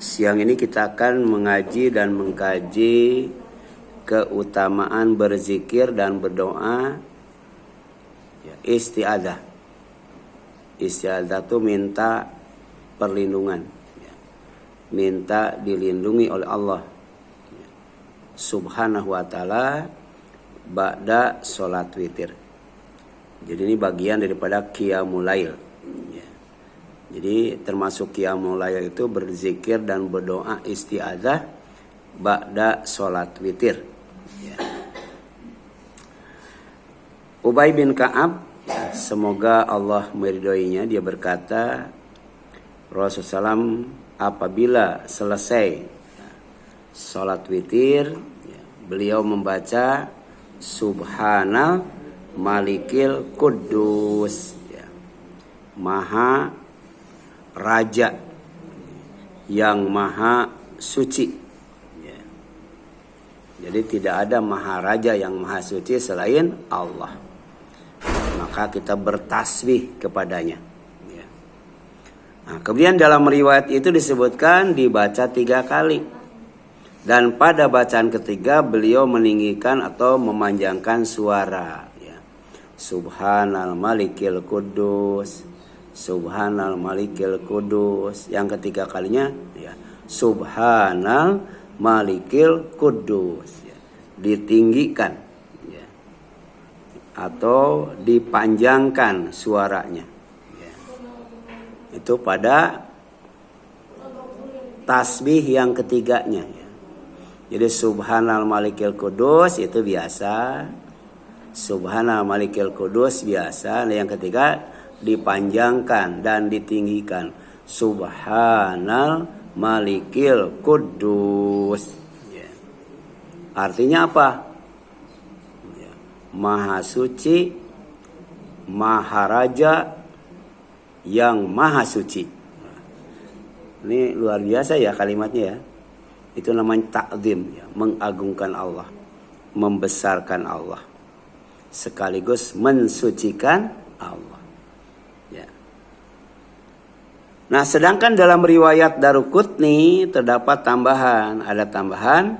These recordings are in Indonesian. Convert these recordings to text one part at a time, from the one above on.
Siang ini kita akan mengaji dan mengkaji keutamaan berzikir dan berdoa isti'adzah. Isti'adzah itu minta perlindungan, minta dilindungi oleh Allah Subhanahu wa ta'ala ba'da sholat witir. Jadi ini bagian daripada qiyamul lail. Jadi termasuk qiyamul lail itu berzikir dan berdoa isti'adzah ba'da sholat witir. Ubay bin Ka'ab, semoga Allah meridhoinya, dia berkata, Rasulullah SAW apabila selesai sholat witir, beliau membaca Subhanal Malikil Kudus, Maha Raja yang Maha Suci. Jadi tidak ada Maharaja yang Maha Suci selain Allah. Maka kita bertasbih kepadanya. Nah, kemudian dalam riwayat itu disebutkan dibaca 3 kali. Dan pada bacaan ketiga beliau meninggikan atau memanjangkan suara. Subhanal Malikil Kudus, Subhanal Malikil Kudus. Yang ketiga kalinya Subhanal Malikil Kudus, ditinggikan atau dipanjangkan suaranya. Itu pada tasbih yang ketiganya. Jadi Subhanal Malikil Kudus itu biasa, Subhanal Malikil Kudus biasa. Nah, yang ketiga dipanjangkan dan ditinggikan, Subhanal Malikil Kudus. Artinya apa? Maha suci, Maharaja yang Maha Suci. Ini luar biasa ya kalimatnya ya. Itu namanya ta'zim, mengagungkan Allah, membesarkan Allah, sekaligus mensucikan Allah. Nah, sedangkan dalam riwayat Daruqutni terdapat tambahan, ada tambahan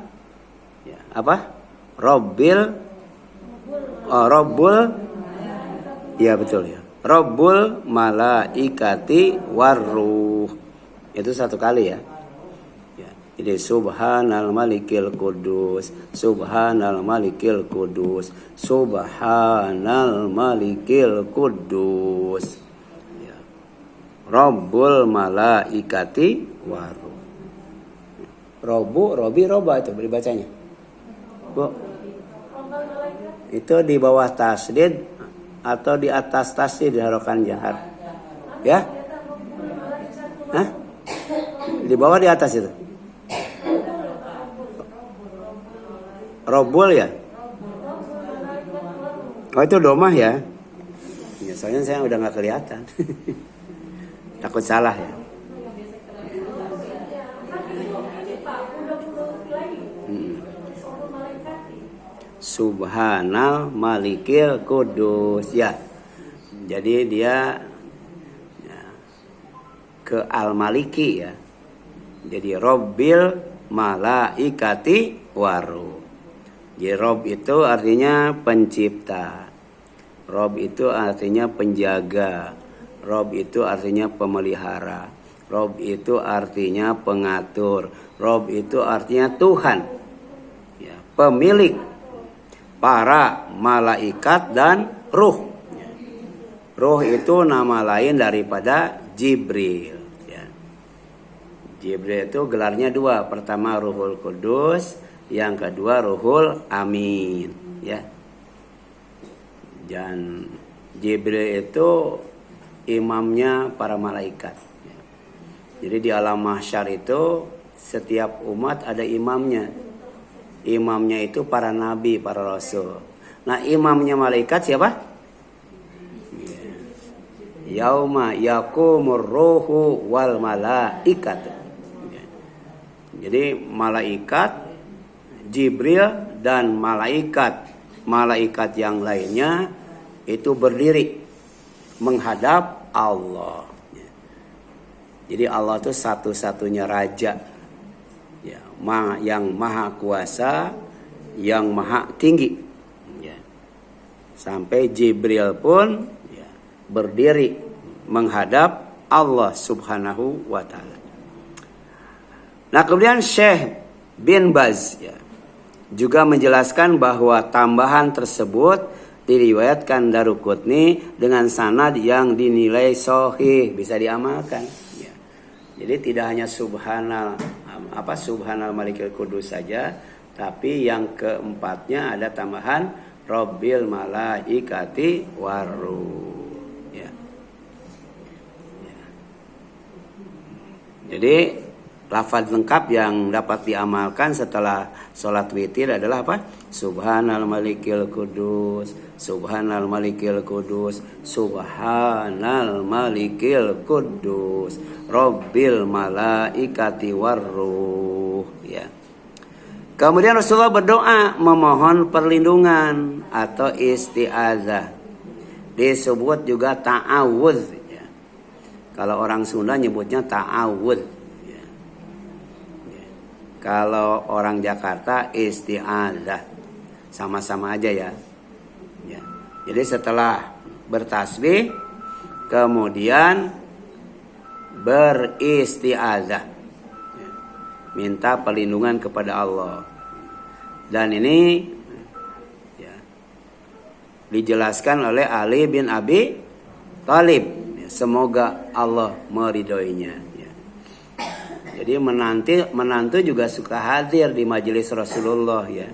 apa? Rabbul, ya betul ya. Rabbul malaikati warruh. Itu 1 kali ya. Jadi Subhanal Malikil Kudus, Subhanal Malikil Kudus, Subhanal Malikil Kudus. Rabbul malaikati waruh. Robi, roba itu dibacanya. Bu, itu di bawah tasdid atau di atas tasdid di harokan jahar? Ya? Hah? Di bawah di atas itu? Robul ya? Oh itu domah ya? Ya soalnya saya udah gak kelihatan. Takut salah ya. Subhanal Malikil Kudus ya. Jadi dia ke Al-Maliki ya. Jadi Robbil Malaikati Waru. Jadi Rob itu artinya pencipta. Rob itu artinya penjaga. Rob itu artinya pemelihara. Rob itu artinya pengatur. Rob itu artinya Tuhan, pemilik para malaikat dan ruh. Ruh itu nama lain daripada Jibril. Jibril itu gelarnya 2. Pertama Ruhul Kudus, yang kedua Ruhul Amin. Dan Jibril itu imamnya para malaikat. Jadi di alam mahsyar itu setiap umat ada imamnya. Imamnya itu para nabi, para rasul. Nah, imamnya malaikat siapa? Yauma yaqumur ruhu wal malaikat. Jadi malaikat Jibril dan malaikat yang lainnya itu berdiri menghadap Allah. Jadi Allah itu satu-satunya raja, ya, yang maha kuasa, yang maha tinggi. Ya. Sampai Jibril pun ya, berdiri menghadap Allah Subhanahu wa Ta'ala. Nah, kemudian Syekh bin Baz ya, juga menjelaskan bahwa tambahan tersebut diriwayatkan Daruqutni dengan sanad yang dinilai sahih, bisa diamalkan. Ya. Jadi tidak hanya subhanal malikil kudus saja, tapi yang keempatnya ada tambahan Rabbil malaikati waruh. Ya. Ya. Jadi lafaz lengkap yang dapat diamalkan setelah sholat witir adalah apa? Subhanal malikil kudus, subhanal malikil kudus, subhanal malikil kudus, Rabbil malaikati waruh. Ya. Kemudian Rasulullah berdoa memohon perlindungan atau isti'adzah. Disebut juga ta'awudz. Ya. Kalau orang Sunda nyebutnya ta'awudz. Kalau orang Jakarta isti'adzah, sama-sama aja ya. Ya. Jadi setelah bertasbih kemudian beristi'adzah, ya. Minta perlindungan kepada Allah. Dan ini ya, dijelaskan oleh Ali bin Abi Thalib. Ya, semoga Allah meridhoinya. Jadi menantu juga suka hadir di majelis Rasulullah ya.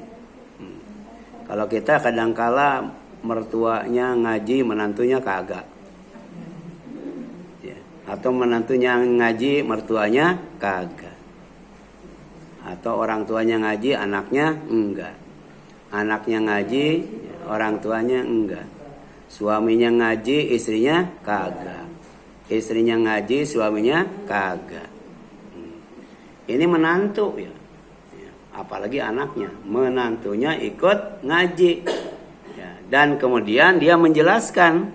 Kalau kita kadangkala mertuanya ngaji, menantunya kagak. Ya. Atau menantunya ngaji, mertuanya kagak. Atau orang tuanya ngaji, anaknya enggak. Anaknya ngaji, orang tuanya enggak. Suaminya ngaji, istrinya kagak. Istrinya ngaji, suaminya kagak. Ini menantu ya. Apalagi anaknya, menantunya ikut ngaji ya. Dan kemudian dia menjelaskan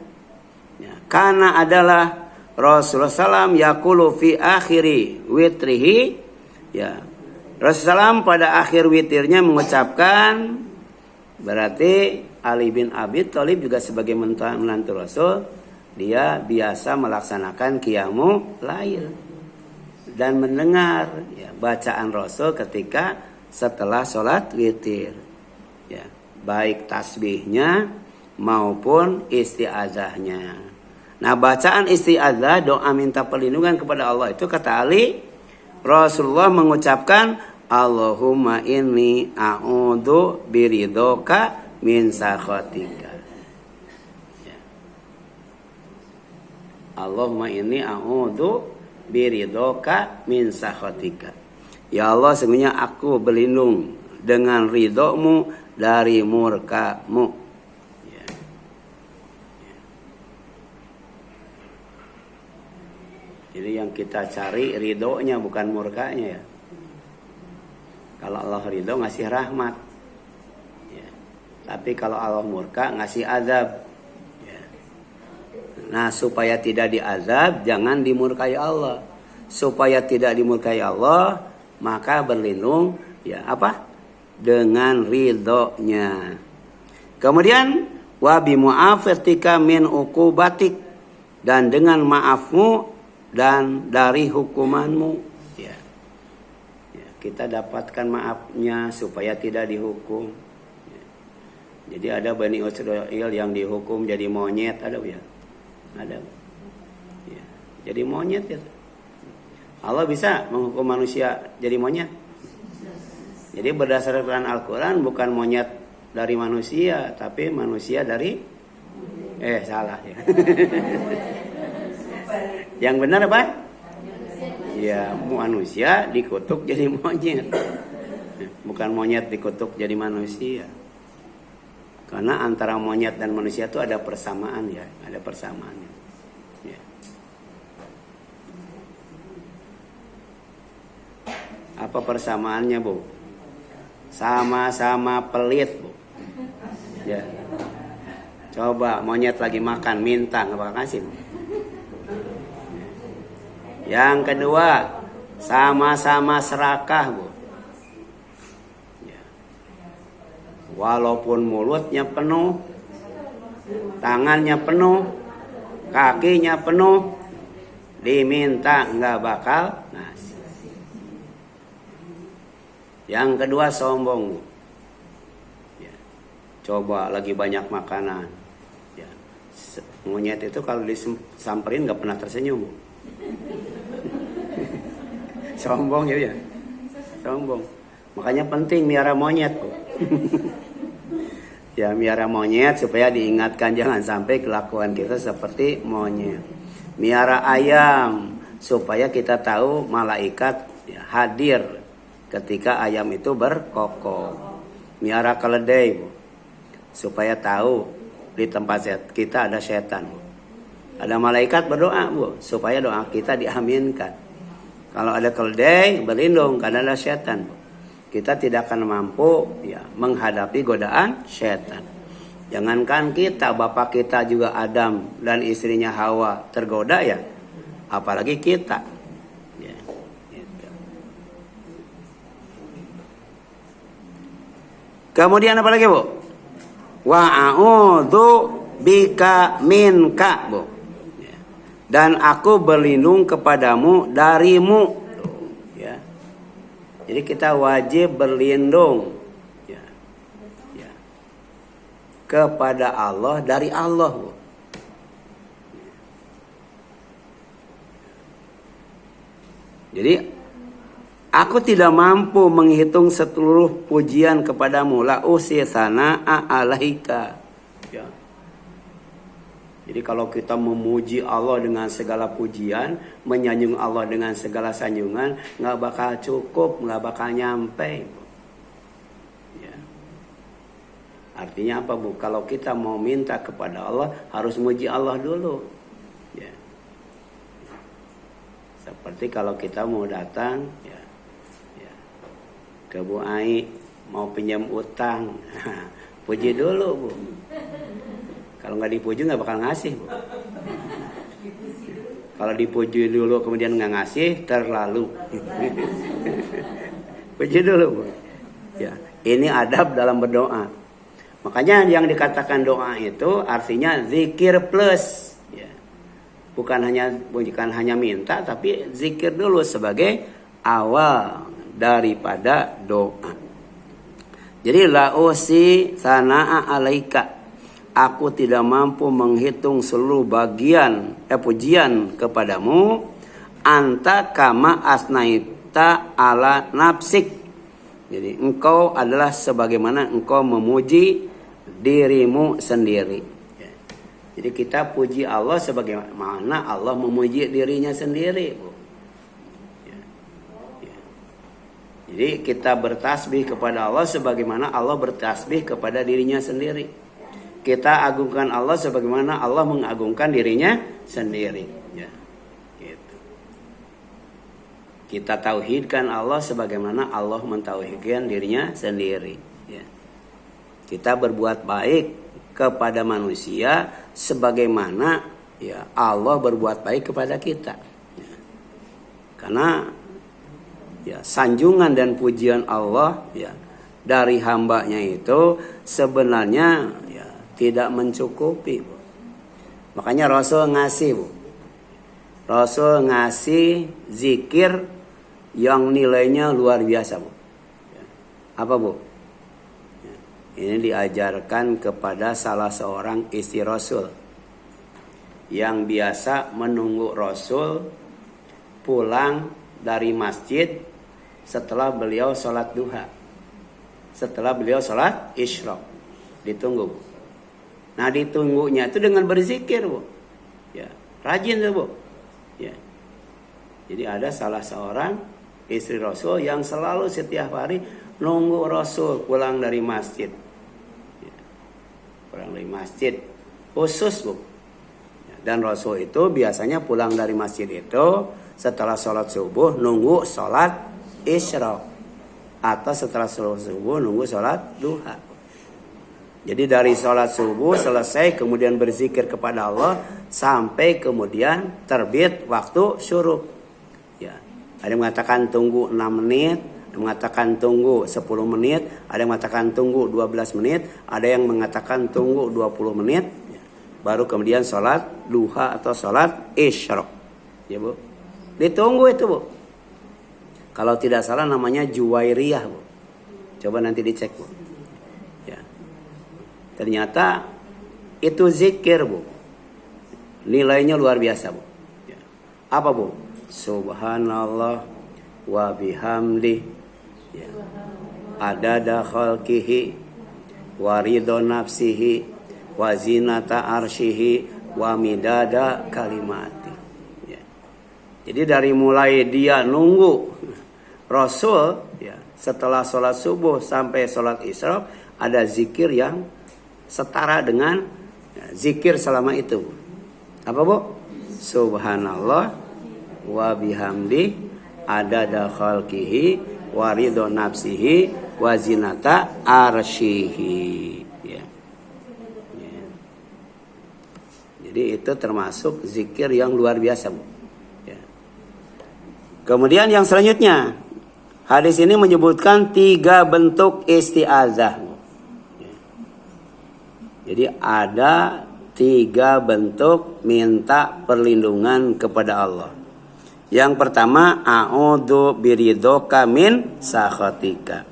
ya, karena adalah Rasulullah SAW yaqulu fi akhiri witrihi ya. Rasulullah SAW pada akhir witirnya mengucapkan, berarti Ali bin Abi Thalib juga sebagai menantu Rasul, dia biasa melaksanakan qiyamul lail dan mendengar ya, bacaan Rasul ketika setelah sholat witir ya, baik tasbihnya maupun isti'adzahnya. Nah, bacaan isti'adzah, doa minta perlindungan kepada Allah itu, kata Ali, Rasulullah mengucapkan Allahumma inni a'udzu biridhoka min sakhatika ya. Allahumma inni a'udzu biridhoka min sakhatika. Ya Allah, sesungguhnya aku berlindung dengan ridhomu dari murkamu. Ya. Ya. Jadi yang kita cari ridhonya, bukan murkanya ya. Kalau Allah ridho ngasih rahmat. Ya. Tapi kalau Allah murka ngasih azab. Nah, supaya tidak diazab, jangan dimurkai Allah. Supaya tidak dimurkai Allah, maka berlindung ya apa? Dengan ridhonya. Kemudian wa bi mu'afatika min uqubatik, dan dengan maafmu dan dari hukumanmu ya. Ya, kita dapatkan maafnya supaya tidak dihukum. Ya. Jadi ada Bani Israil yang dihukum jadi monyet, ada ya? Ada ya, jadi monyet ya. Allah bisa menghukum manusia jadi monyet. Jadi berdasarkan Al-Quran bukan monyet dari manusia, tapi manusia dari salah ya. Yang benar apa? Ya, manusia dikutuk jadi monyet, bukan monyet dikutuk jadi manusia. Karena antara monyet dan manusia itu ada persamaan ya, ada persamaannya. Ya. Apa persamaannya, Bu? Sama-sama pelit, Bu. Ya. Coba monyet lagi makan, minta nggak bakal kasih, Bu. Yang kedua, sama-sama serakah, Bu. Ya. Walaupun mulutnya penuh, tangannya penuh, kakinya penuh, diminta nggak bakal ngasih. Yang kedua, sombong, Bu. Ya. Coba lagi banyak makanan. Ya. Monyet itu kalau disamperin nggak pernah tersenyum, Bu. Sombong ya. Sombong. Makanya penting miara monyet, Bu. Ya, miara monyet supaya diingatkan jangan sampai kelakuan kita seperti monyet. Miara ayam supaya kita tahu malaikat ya, hadir ketika ayam itu berkokok. Miara keledai, Bu. Supaya tahu di tempat kita ada setan, Bu. Ada malaikat berdoa, Bu, supaya doa kita diaminkan. Kalau ada keledai berlindung karena ada setan, Bu. Kita tidak akan mampu ya menghadapi godaan setan. Jangankan kita, bapak kita juga Adam dan istrinya Hawa tergoda ya, apalagi kita. Ya, gitu. Kemudian apa lagi, Bu? Wa a'udzu bika minka, Bu. Ya. Dan aku berlindung kepadamu darimu. Jadi kita wajib berlindung ya, ya, kepada Allah dari Allah, Bu. Jadi aku tidak mampu menghitung seluruh pujian kepadamu, la usi sana'a alaika. Ya. Jadi kalau kita memuji Allah dengan segala pujian, menyanjung Allah dengan segala sanjungan, nggak bakal cukup, nggak bakal nyampe. Ya. Artinya apa, Bu? Kalau kita mau minta kepada Allah, harus muji Allah dulu. Ya. Seperti kalau kita mau datang ya, ya, ke Bu Ai, mau pinjam utang, puji dulu, Bu. Kalau nggak dipuji nggak bakal ngasih, Bu. Kalau dipuji dulu kemudian nggak ngasih, terlalu. Puji dulu, Bu. Ya, ini adab dalam berdoa. Makanya yang dikatakan doa itu artinya zikir plus. Ya. Bukan hanya minta, tapi zikir dulu sebagai awal daripada doa. Jadi la usi sana'a alaika. Aku tidak mampu menghitung seluruh pujian kepadamu. Anta kama asnaita ala nafsik. Jadi engkau adalah sebagaimana engkau memuji dirimu sendiri. Ya. Jadi kita puji Allah sebagaimana Allah memuji dirinya sendiri, Bu. Ya. Ya. Jadi kita bertasbih kepada Allah sebagaimana Allah bertasbih kepada dirinya sendiri. Kita agungkan Allah sebagaimana Allah mengagungkan dirinya sendiri. Ya, gitu. Kita tauhidkan Allah sebagaimana Allah mentauhidkan dirinya sendiri. Ya. Kita berbuat baik kepada manusia sebagaimana ya Allah berbuat baik kepada kita. Ya. Karena ya sanjungan dan pujian Allah ya dari hambanya itu sebenarnya ya tidak mencukupi, Bu. Makanya Rasul ngasih, Bu. Rasul ngasih zikir yang nilainya luar biasa, Bu. Apa, Bu? Ini diajarkan kepada salah seorang istri Rasul yang biasa menunggu Rasul pulang dari masjid setelah beliau sholat duha, setelah beliau sholat isyraq, ditunggu, Bu. Nah ditunggunya itu dengan berzikir, Bu. Ya, rajin tuh, Bu. Ya. Jadi ada salah seorang istri Rasul yang selalu setiap hari nunggu Rasul pulang dari masjid. Ya. Pulang dari masjid khusus, Bu. Ya. Dan Rasul itu biasanya pulang dari masjid itu setelah sholat subuh nunggu sholat isyraq, atau setelah sholat subuh nunggu sholat duha. Jadi dari sholat subuh selesai kemudian berzikir kepada Allah sampai kemudian terbit waktu syuruk. Ada yang mengatakan tunggu 6 menit, ada yang mengatakan tunggu 10 menit, ada yang mengatakan tunggu 12 menit, ada yang mengatakan tunggu 20 menit. Baru kemudian sholat duha atau sholat isyraq. Ya Bu. Ditunggu itu Bu. Kalau tidak salah namanya Juwairiyah Bu. Coba nanti dicek Bu. Ya. Ternyata itu zikir Bu. Nilainya luar biasa Bu. Ya. Apa Bu? Subhanallah wa bihamdi. Ya. Adada khalqihi wa ridho nafsihi wa zinata arsyihi wa midada kalimati. Ya. Jadi dari mulai dia nunggu Rasul ya, setelah sholat subuh sampai sholat isyraq ada zikir yang setara dengan ya, zikir selama itu. Apa Bu? Subhanallah wa bihamdi adada khalqihi wa ridho nafsihi wa zinata arsyihi. Ya. Ya. Jadi itu termasuk zikir yang luar biasa Bu. Ya. Kemudian yang selanjutnya, hadis ini menyebutkan 3 bentuk isti'azah. Ya. Jadi ada 3 bentuk minta perlindungan kepada Allah. Yang pertama, a'udzu biridhoka min sakhatika.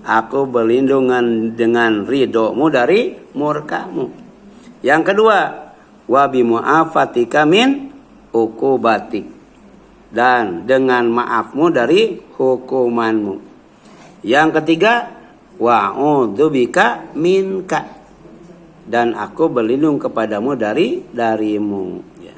Aku berlindungan dengan ridhomu dari murkamu. Yang kedua, wa bimu'afatika min uqubatik. Dan dengan maafmu dari hukumanmu. Yang ketiga, wa'udzu bika minka. Dan aku berlindung kepadamu darimu. Ya.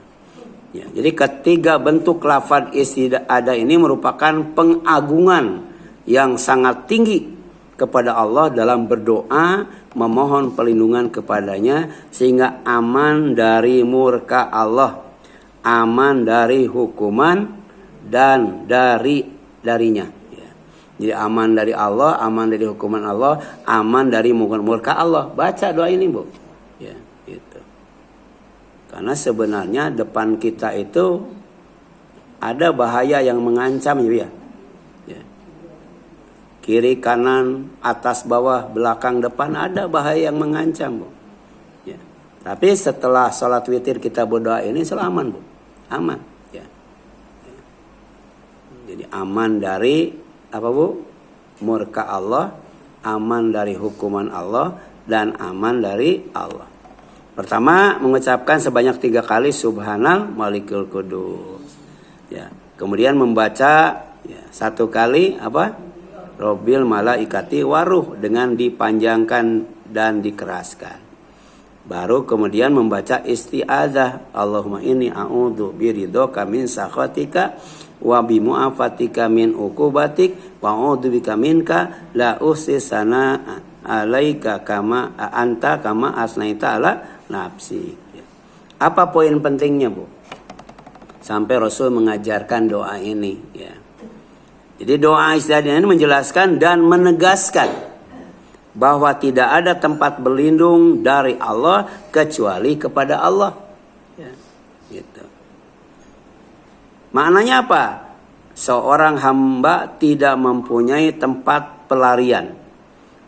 Ya, jadi ketiga bentuk lafaz isti'adzah ini merupakan pengagungan yang sangat tinggi kepada Allah dalam berdoa memohon perlindungan kepadanya sehingga aman dari murka Allah, aman dari hukuman dan darinya. Ya. Jadi aman dari Allah, aman dari hukuman Allah, aman dari murka Allah. Baca doa ini Bu. Ya, gitu. Karena sebenarnya depan kita itu ada bahaya yang mengancam ya. Ya. Kiri, kanan, atas, bawah, belakang, depan ada bahaya yang mengancam Bu. Ya. Tapi setelah sholat witir kita berdoa ini selamat Bu. Aman. Ya. Ya. Jadi aman dari apa Bu? Murka Allah, aman dari hukuman Allah, dan aman dari Allah. Pertama, mengucapkan sebanyak 3 kali Subhanal Malikul Qudus. Ya. Kemudian membaca ya, 1 kali apa? Robbil malaikati waruh dengan dipanjangkan dan dikeraskan. Baru kemudian membaca isti'adzah. Allahumma inni a'udzu biridhoka min sakhatika wa bimu'afatika min uqubatik wa a'udzu bika minka la uhsi sana alaika kama anta kama asnaita ala nafsi. Apa poin pentingnya Bu? Sampai Rasul mengajarkan doa ini ya. Jadi doa isti'adzah ini menjelaskan dan menegaskan bahwa tidak ada tempat berlindung dari Allah kecuali kepada Allah. Ya, gitu. Maknanya apa? Seorang hamba tidak mempunyai tempat pelarian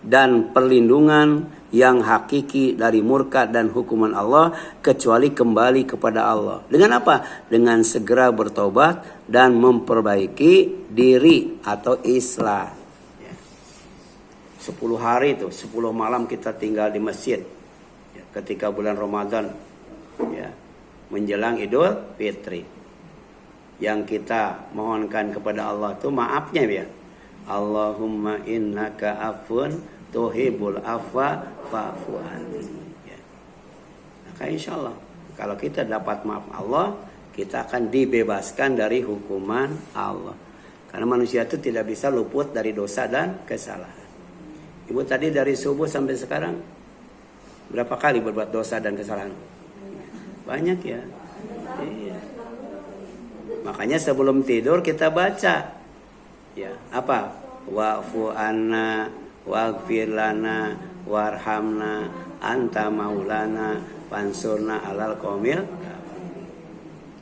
dan perlindungan yang hakiki dari murka dan hukuman Allah kecuali kembali kepada Allah. Dengan apa? Dengan segera bertobat dan memperbaiki diri atau islah. 10 hari itu, 10 malam kita tinggal di masjid. Ya, ketika bulan Ramadan ya, menjelang Idul Fitri. Yang kita mohonkan kepada Allah itu maafnya ya. Allahumma innaka afun tuhibul afwa fa'fu anni. Ya. Maka insyaallah kalau kita dapat maaf Allah, kita akan dibebaskan dari hukuman Allah. Karena manusia itu tidak bisa luput dari dosa dan kesalahan. Ibu tadi dari subuh sampai sekarang berapa kali berbuat dosa dan kesalahan? Banyak ya. Iya. Makanya sebelum tidur kita baca. Ya, apa? Wa'fu anna waghfir lana warhamna anta maulana fansurna alal qaumil.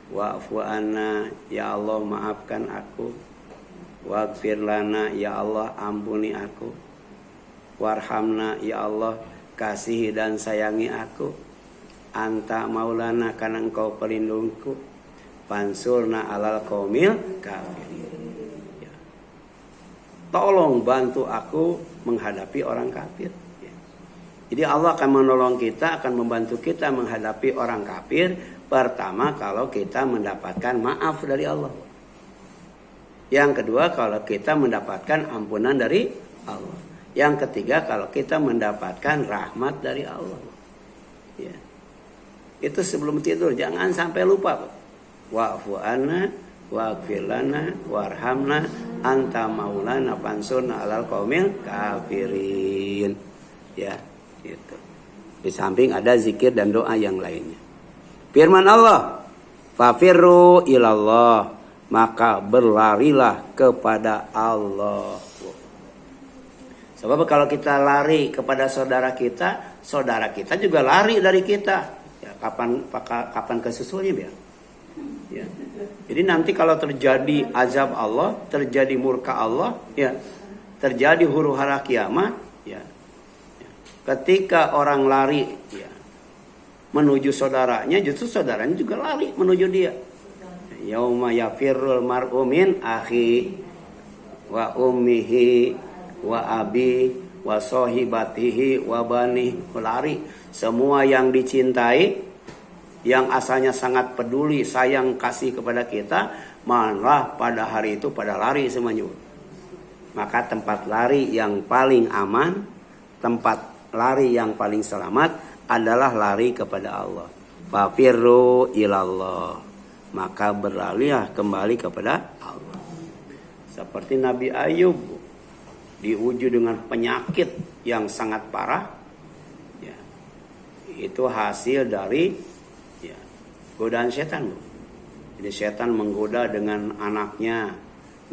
Wa'fu anna, ya Allah maafkan aku. Waghfir lana, ya Allah ampuni aku. Warhamna, ya Allah kasihi dan sayangi aku. Anta maulana, karena engkau pelindungku. Fansurna alal qaumil kafirin. Ya. Tolong bantu aku menghadapi orang kafir. Ya. Jadi Allah akan menolong kita, akan membantu kita menghadapi orang kafir. Pertama kalau kita mendapatkan maaf dari Allah. Yang kedua kalau kita mendapatkan ampunan dari Allah. Yang ketiga kalau kita mendapatkan rahmat dari Allah. Ya. Itu sebelum tidur jangan sampai lupa. Wa'fu anna waghfir lana warhamna anta maulana fansurna alal qaumil kafirin. Ya, gitu. Di samping ada zikir dan doa yang lainnya. Firman Allah, fafirru ilallah, maka berlarilah kepada Allah. Sebab kalau kita lari kepada saudara kita juga lari dari kita. Ya, kapan kesusulnya biar. Ya. Jadi nanti kalau terjadi azab Allah, terjadi murka Allah, ya, terjadi huru hara kiamat, ya. Ketika orang lari, ya, menuju saudaranya, justru saudaranya juga lari menuju dia. Yauma yafirrul mar'u min akhi wa ummihi wa abi wa sahibatihi wa bani. Lari. Semua yang dicintai, yang asalnya sangat peduli, sayang, kasih kepada kita, malah pada hari itu pada lari semuanya. Maka tempat lari yang paling aman, tempat lari yang paling selamat adalah lari kepada Allah. Fafirru ilallah, maka berlarilah kembali kepada Allah. Seperti Nabi Ayub diuji dengan penyakit yang sangat parah, ya, itu hasil dari, ya, godaan setan. Jadi setan menggoda dengan anaknya.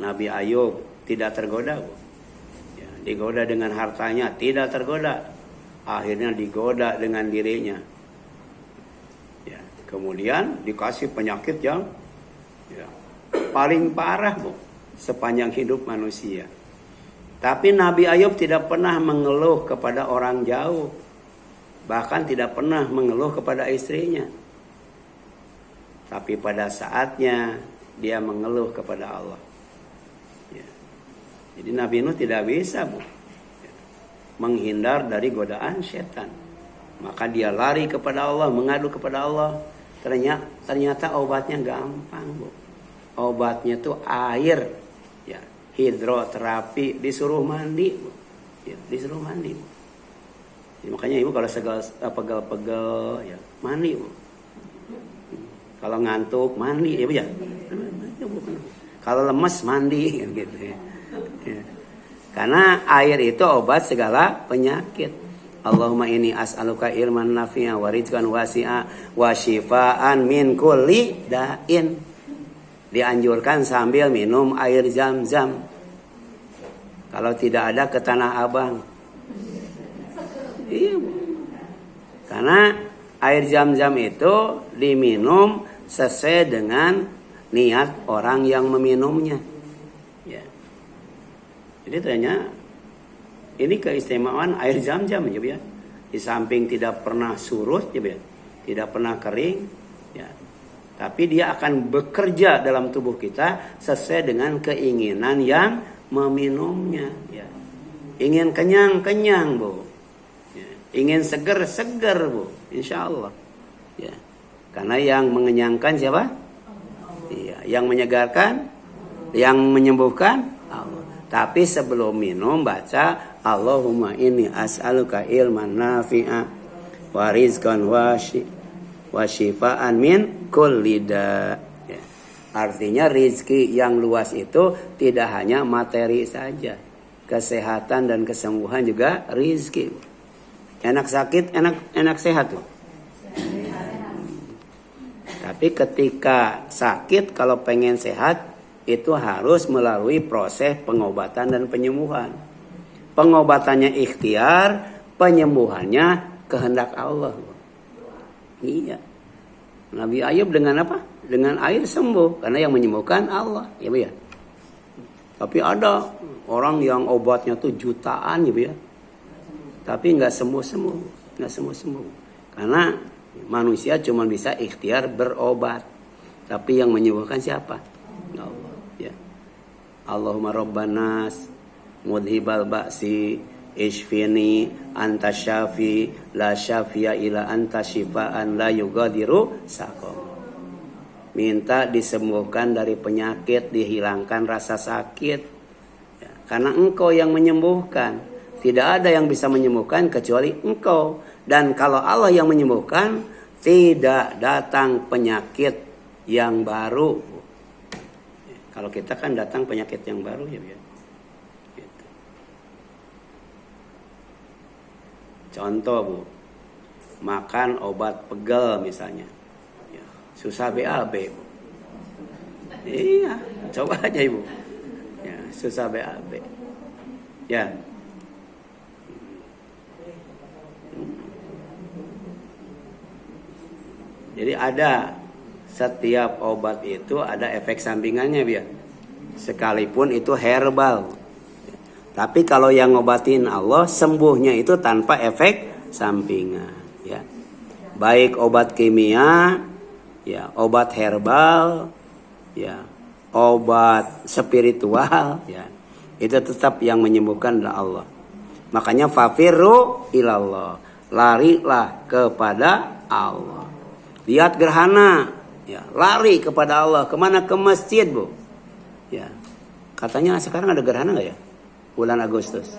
Nabi Ayub tidak tergoda. Ya, digoda dengan hartanya, tidak tergoda. Akhirnya digoda dengan dirinya. Ya, kemudian dikasih penyakit yang, ya, paling parah, Bu, sepanjang hidup manusia. Tapi Nabi Ayub tidak pernah mengeluh kepada orang jauh. Bahkan tidak pernah mengeluh kepada istrinya. Tapi pada saatnya dia mengeluh kepada Allah. Ya. Jadi Nabi Nuh tidak bisa, Bu, menghindar dari godaan setan. Maka dia lari kepada Allah, mengadu kepada Allah. Ternyata obatnya gampang, Bu. Obatnya itu air, ya, hidroterapi, disuruh mandi, Bu. Ya, disuruh mandi, Bu. Jadi makanya ibu kalau segala pegel-pegel, ya, mandi, Bu. Kalau ngantuk mandi, ya, Bu, ya. Kalau lemes mandi, gitu ya. Ya. Karena air itu obat segala penyakit. Allahumma inni as'aluka ilman nafi'a wa rizqan wasi'a wa shifaan min kulli da'in. Dianjurkan sambil minum air Zam-Zam. Kalau tidak ada ke Tanah Abang. Iya. Karena air Zam-Zam itu diminum sesuai dengan niat orang yang meminumnya. Ya. Jadi ternyata ini keistimewaan air Zam-Zam, ya. Di samping tidak pernah surut, ya, tidak pernah kering, ya. Tapi dia akan bekerja dalam tubuh kita sesuai dengan keinginan yang meminumnya, ya. Ingin kenyang, Bu. Ya. Ingin seger, Bu. Insya Allah. Ya. Karena yang mengenyangkan siapa? Iya. Yang menyegarkan, yang menyembuhkan Allah. Tapi sebelum minum baca Allahumma inni as'aluka ilman nafi'a wa rizqan wa shifaan min kulli da. Ya. Artinya rizki yang luas itu tidak hanya materi saja. Kesehatan dan kesembuhan juga rizki. Enak sakit, enak sehat tuh. Tapi ketika sakit, kalau pengen sehat, itu harus melalui proses pengobatan dan penyembuhan. Pengobatannya ikhtiar, penyembuhannya kehendak Allah. Iya. Nabi Ayub dengan apa? Dengan air sembuh. Karena yang menyembuhkan Allah. Ya, Bu, ya. Tapi ada orang yang obatnya tuh jutaan gitu ya. Tapi nggak sembuh-sembuh, nggak sembuh-sembuh. Karena manusia cuma bisa ikhtiar berobat. Tapi yang menyembuhkan siapa? Allah. Ya. Allahumma rabbanas mudhibal ba'si ishfini anta syafi la syafiya ila anta syifaan la yugadiru saqam. Minta disembuhkan dari penyakit, dihilangkan rasa sakit. Ya, karena Engkau yang menyembuhkan. Tidak ada yang bisa menyembuhkan kecuali Engkau. Dan kalau Allah yang menyembuhkan, tidak datang penyakit yang baru. Kalau kita kan datang penyakit yang baru ya. Gitu. Contoh Bu, makan obat pegel misalnya. Ya, susah BAB Bu. Iya, coba aja Ibu. Ya, susah BAB. Ya. Jadi ada setiap obat itu ada efek sampingannya biar sekalipun itu herbal. Tapi kalau yang ngobatin Allah sembuhnya itu tanpa efek sampingan. Ya, baik obat kimia, ya obat herbal, ya obat spiritual, ya itu tetap yang menyembuhkan adalah Allah. Makanya fafirru ilallah, larilah kepada Allah. Lihat gerhana, ya, lari kepada Allah. Kemana? Ke masjid Bu. Ya, katanya sekarang ada gerhana nggak ya? Bulan Agustus.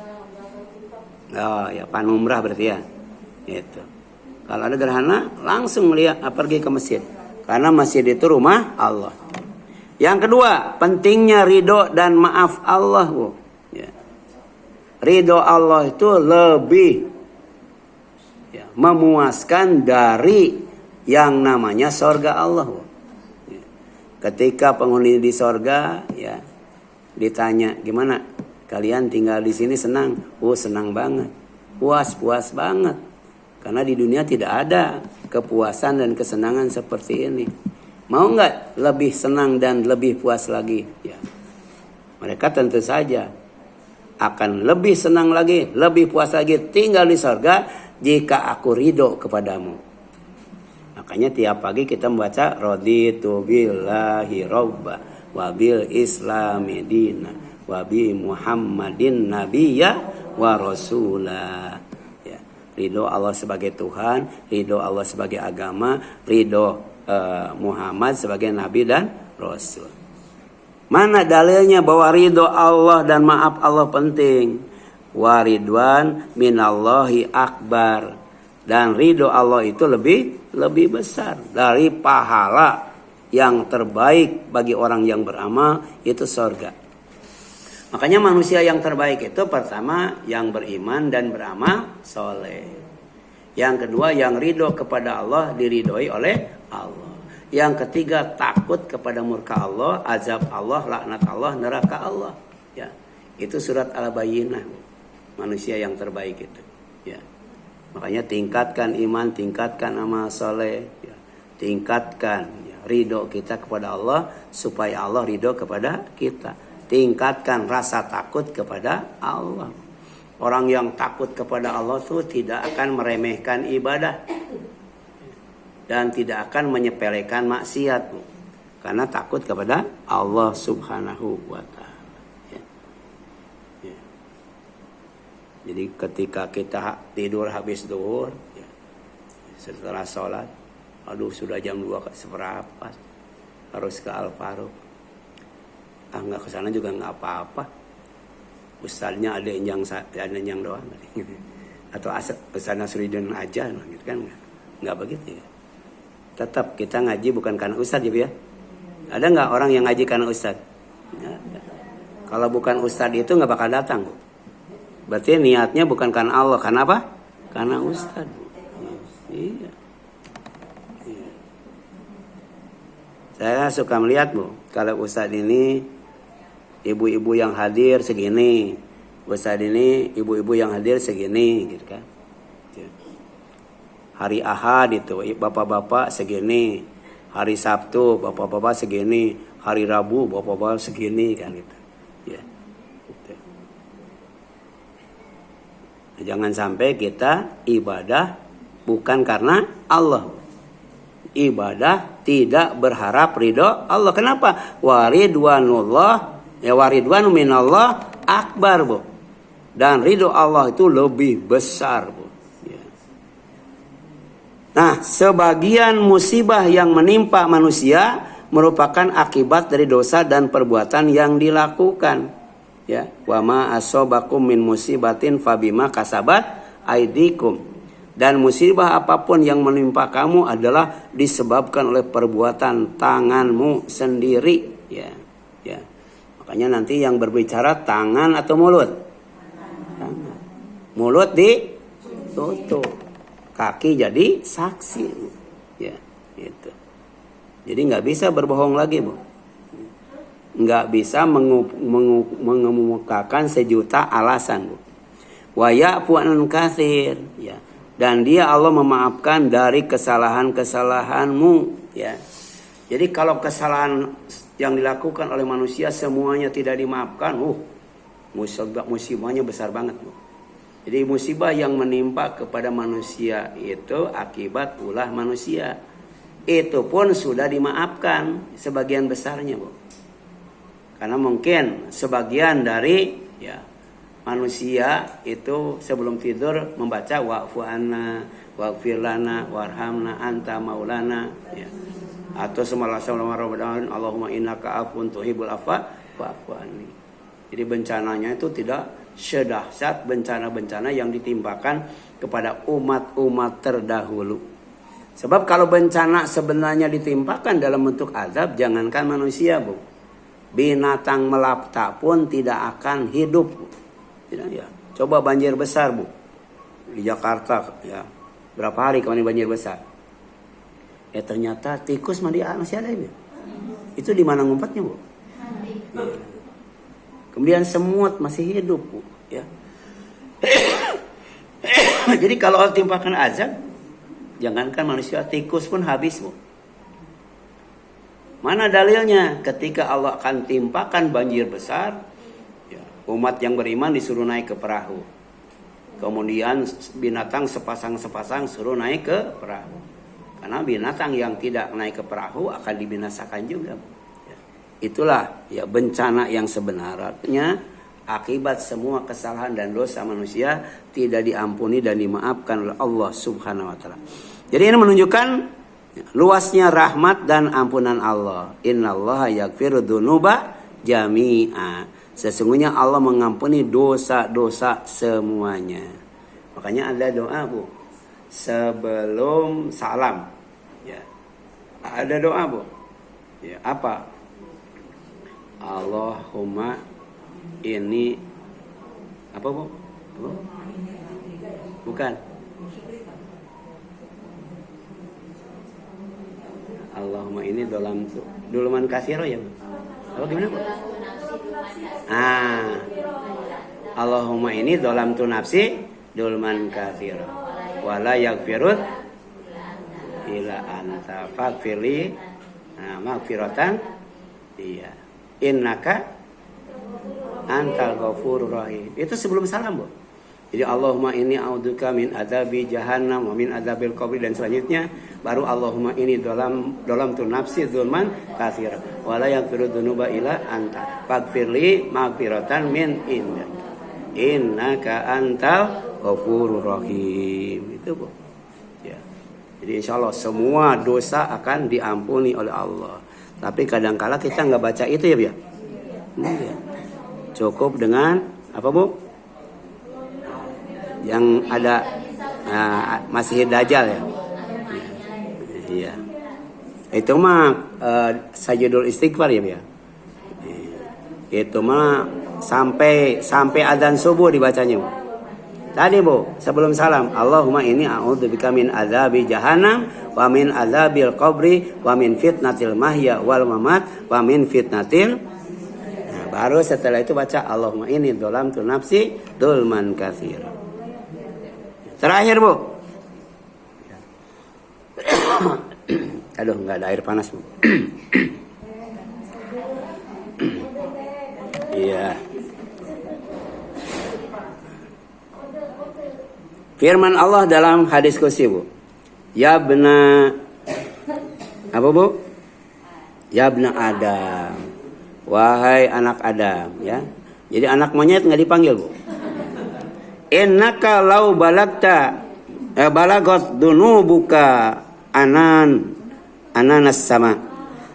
Oh ya, panumrah berarti ya. Itu. Kalau ada gerhana, langsung lihat pergi ke masjid. Karena masjid itu rumah Allah. Yang kedua, pentingnya ridho dan maaf Allah Bu. Ya. Ridho Allah itu lebih ya, memuaskan dari yang namanya sorga Allah. Ketika penghuni di sorga, ya ditanya gimana? Kalian tinggal di sini senang? Oh senang banget, puas banget. Karena di dunia tidak ada kepuasan dan kesenangan seperti ini. Mau nggak lebih senang dan lebih puas lagi? Ya, mereka tentu saja akan lebih senang lagi, lebih puas lagi tinggal di sorga jika aku ridho kepadamu. Makanya tiap pagi kita membaca raditu billahi robba wa bil islami dina wa bi muhammadin nabiyya wa rasula. Ya, ridho Allah sebagai Tuhan, ridho Allah sebagai agama, ridho Muhammad sebagai nabi dan rasul. Mana dalilnya bahwa ridho Allah dan maaf Allah penting? Wa ridwan minallahi akbar. Dan ridho Allah itu lebih besar dari pahala yang terbaik bagi orang yang beramal itu surga. Makanya manusia yang terbaik itu pertama yang beriman dan beramal soleh. Yang kedua yang ridho kepada Allah, diridhoi oleh Allah. Yang ketiga takut kepada murka Allah, azab Allah, laknat Allah, neraka Allah. Ya, itu surat Al-Bayyinah. Manusia yang terbaik itu. Ya. Makanya tingkatkan iman, tingkatkan amal soleh, ya. Tingkatkan ya, ridho kita kepada Allah supaya Allah ridho kepada kita. Tingkatkan rasa takut kepada Allah. Orang yang takut kepada Allah itu tidak akan meremehkan ibadah dan tidak akan menyepelekan maksiat, karena takut kepada Allah Subhanahu wa Ta'ala. Jadi ketika kita tidur habis zuhur, ya, setelah sholat, aduh sudah jam 2 seberapa, harus ke Al-Faruq. Nggak ke sana juga nggak apa-apa. Ustadznya ada yang doang, atau Ustadz Nasruddin aja, gitu kan? Nggak begitu ya. Tetap kita ngaji bukan karena Ustadz ya. Ada nggak orang yang ngaji karena Ustadz? Ya, kalau bukan Ustadz itu nggak bakal datang. Berarti niatnya bukan karena Allah, karena apa? Karena Ustadz. Iya. Iya. Saya suka melihat Bu, kalau Ustadz ini ibu-ibu yang hadir segini, Ustadz ini ibu-ibu yang hadir segini, gitu kan? Hari Ahad itu bapak-bapak segini, hari Sabtu bapak-bapak segini, hari Rabu bapak-bapak segini kan gitu. Ya. Jangan sampai kita ibadah bukan karena Allah. Ibadah tidak berharap ridho Allah. Kenapa? Waridwanullah, ya waridwanu minallah akbar, Bu. Dan ridho Allah itu lebih besar, Bu. Ya. Nah, sebagian musibah yang menimpa manusia merupakan akibat dari dosa dan perbuatan yang dilakukan. Ya, wa ma asobakum min musibatin fabima kasabat aidikum. Dan musibah apapun yang menimpa kamu adalah disebabkan oleh perbuatan tanganmu sendiri. Ya, ya. Makanya nanti yang berbicara tangan atau mulut? Tangan. Mulut ditutup, kaki jadi saksi. Ya, itu. Jadi nggak bisa berbohong lagi, Bu. Nggak bisa mengemukakan sejuta alasan, Bu. Wa ya'fu an katsir, ya. Dan dia Allah memaafkan dari kesalahan-kesalahanmu, ya. Jadi kalau kesalahan yang dilakukan oleh manusia semuanya tidak dimaafkan, musibahnya besar banget, Bu. Jadi musibah yang menimpa kepada manusia itu akibat ulah manusia. Itu pun sudah dimaafkan sebagian besarnya, Bu. Karena mungkin sebagian dari manusia itu sebelum tidur membaca wa'fu anna waghfir lana warhamna anta maulana, ya. Atau Allahumma innaka afun tuhibbul afwa fa'fu anni. Jadi bencananya itu tidak sedahsyat bencana-bencana yang ditimpakan kepada umat-umat terdahulu. Sebab kalau bencana sebenarnya ditimpakan dalam bentuk azab, jangankan manusia, Bu. Binatang melata pun tidak akan hidup, Bu. Ya. Coba banjir besar, Bu. Di Jakarta, ya. Berapa hari kemarin banjir besar? Ternyata tikus masih ada, Bu. Itu di mana ngumpetnya, Bu? Ya. Kemudian semut masih hidup, Bu, ya. Jadi kalau Allah timpakan azab, jangankan manusia, tikus pun habis, Bu. Mana dalilnya? Ketika Allah akan timpakan banjir besar, ya, umat yang beriman disuruh naik ke perahu. Kemudian binatang sepasang-sepasang suruh naik ke perahu. Karena binatang yang tidak naik ke perahu akan dibinasakan juga, Bu. Ya. Itulah ya bencana yang sebenarnya akibat semua kesalahan dan dosa manusia tidak diampuni dan dimaafkan oleh Allah Subhanahu wa taala. Jadi ini menunjukkan luasnya rahmat dan ampunan Allah. Innallaha yaghfiru dzunuba jami'a. Sesungguhnya Allah mengampuni dosa-dosa semuanya. Makanya ada doa, Bu, sebelum salam. Ya. Ada doa, Bu. Ya, apa? Allahumma ini apa, Bu? Bukan. Allahumma ini dalam duluman kasiro, ya, Bu. Apa gimana, Bu? Allahumma ini dalam tu nafsi dulman kasiro wala yaghfirut ila anta faghfirli maghfiratan, iya, innaka antal ghafurur rahim. Itu sebelum salam, Bu. Jadi Allahumma inni a'udzubika min adzabi jahannam wa min adzabil qabri, dan selanjutnya baru Allahumma inni dalam tu nafsi dzulman katsira wa la yaghfiru dzunuba illa anta faghfirli maghfiratan min indak innaka antal ghafurur rahim. Itu, Bu. Ya. Jadi insyaallah semua dosa akan diampuni oleh Allah. Tapi kadang-kala kita nggak baca itu, ya, Bu. Ya. Cukup dengan apa, Bu? Yang ada Masih Dajjal, ya. Iya. Itu mah sajudul istighfar, ya, ya. Itu mah sampai adzan subuh dibacanya, Bu. Tadi, Bu, sebelum salam, Allahumma inni a'udzubika min adzabi jahannam wa min adzabil qabri wa min fitnatil mahya wal mamat wa min fitnatil. Nah, baru setelah itu baca Allahumma inni dzalamtu nafsi dzulman katsira. Terakhir, Bu. Aduh, nggak ada air panas, Bu. Iya. Firman Allah dalam hadis qudsi, Bu. Ya bena apa, Bu? Ya bena Adam. Wahai anak Adam, ya. Jadi anak monyet nggak dipanggil, Bu. Innaka law balagta balagot dunubuka ananas sama.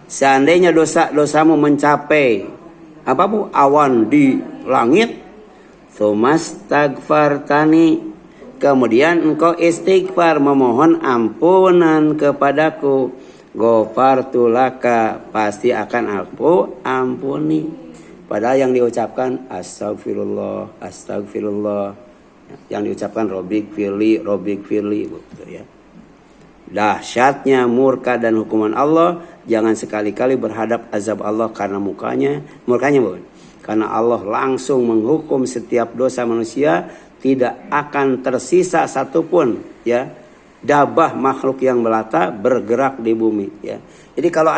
Seandainya dosa-dosamu mencapai apa, Bu? Awan di langit, tsumastagfartani, kemudian engkau istighfar memohon ampunan kepadaku, ghafartu laka, pasti akan aku ampuni. Padahal yang diucapkan astagfirullah, astagfirullah. Yang diucapkan robik firli, gitu ya. Dahsyatnya murka dan hukuman Allah, jangan sekali-kali berhadap azab Allah karena murkanya, Bu. Karena Allah langsung menghukum setiap dosa manusia, tidak akan tersisa satupun ya dabah makhluk yang melata bergerak di bumi ya. Jadi kalau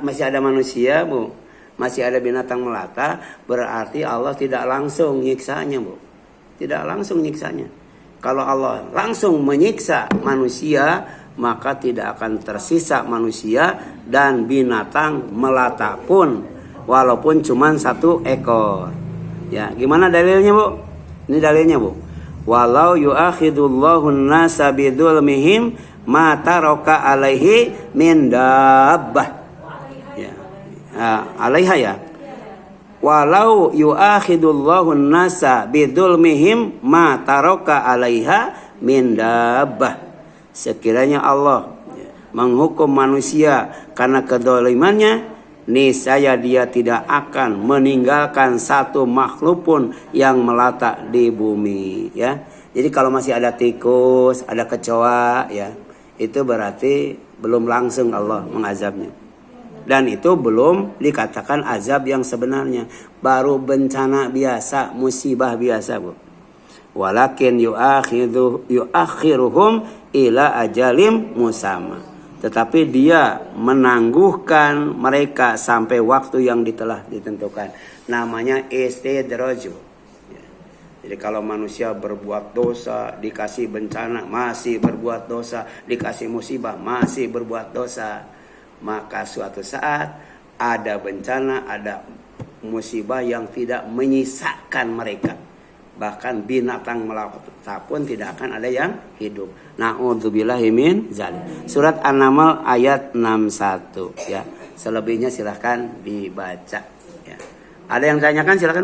masih ada manusia, Bu, masih ada binatang melata, berarti Allah tidak langsung nyiksanya, Bu. Tidak langsung nyiksanya. Kalau Allah langsung menyiksa manusia, maka tidak akan tersisa manusia dan binatang melata pun, walaupun cuma 1 ekor. Ya, gimana dalilnya, Bu? Ini dalilnya, Bu. Walau yu'akhidullahu an-nasa bidzulmihim ma taraka alaihi min dabbah. Ya. Alaiha ya. Walau yu'akhidullahu an-nasa bidzulmihim ma taraka alaiha min dabbah. Sekiranya Allah menghukum manusia karena kedzalimannya, niscaya dia tidak akan meninggalkan satu makhluk pun yang melata di bumi ya. Jadi kalau masih ada tikus, ada kecoa ya, itu berarti belum langsung Allah mengazabnya. Dan itu belum dikatakan azab yang sebenarnya, baru bencana biasa, musibah biasa, Bu. Walakin yuakhiruhum ila ajalim musamma. Tetapi dia menangguhkan mereka sampai waktu yang telah ditentukan. Namanya istidraj. Jadi kalau manusia berbuat dosa, dikasih bencana, masih berbuat dosa, dikasih musibah, masih berbuat dosa, maka suatu saat ada bencana, ada musibah yang tidak menyisakan mereka. Bahkan binatang melata pun tidak akan ada yang hidup. Na'udzubillahi min dzalik. Surat An-Naml ayat 61 ya. Selebihnya silahkan dibaca ya. Ada yang tanyakan, silakan.